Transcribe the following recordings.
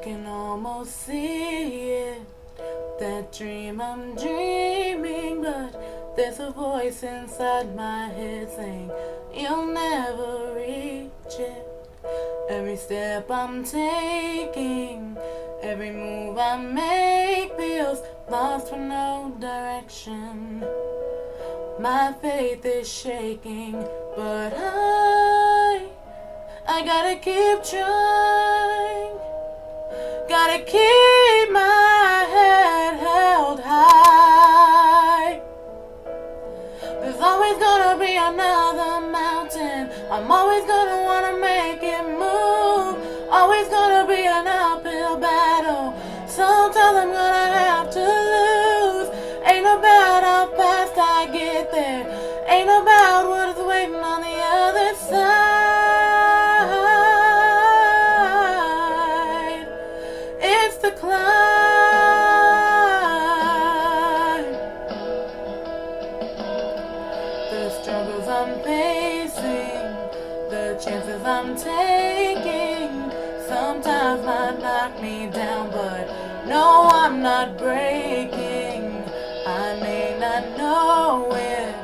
can almost see it, that dream I'm dreaming, but there's a voice inside my head saying you'll never reach it. Every step I'm taking, every move I make feels lost with no direction. My faith is shaking, but I gotta keep trying. Gotta keep my head held high. There's always gonna be another mountain. I'm always gonna wanna make it move. Always gonna be an uphill battle. Sometimes I'm gonna have to lose. Ain't about how fast I get there. Ain't about what is waiting on the other side. It's the climb. The struggles I'm facing, the chances I'm taking, sometimes might knock me down, but no, I'm not breaking. I may not know it,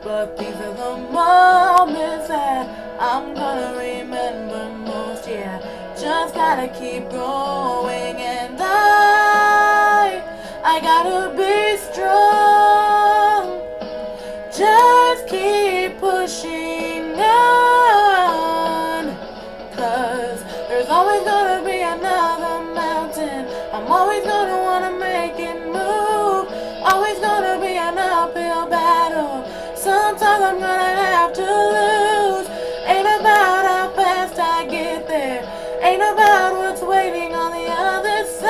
but these are the moments that I'm gonna remember most. Yeah, just gotta keep going, and I gotta be strong. Just keep pushing on, 'cause there's always gonna be another mountain. I'm always gonna wanna make it move. Always gonna be an uphill battle. Sometimes I'm gonna have to lose. Ain't about how fast I get there. Ain't about what's waiting on the other side.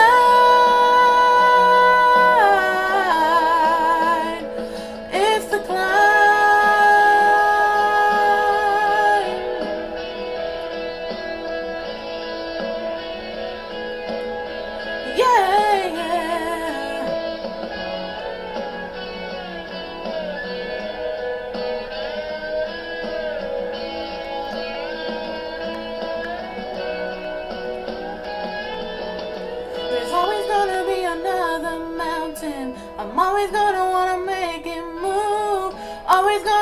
It's the climb. Yeah, yeah. There's always gonna be another mountain. I'm always gonna wanna make it move. Always gonna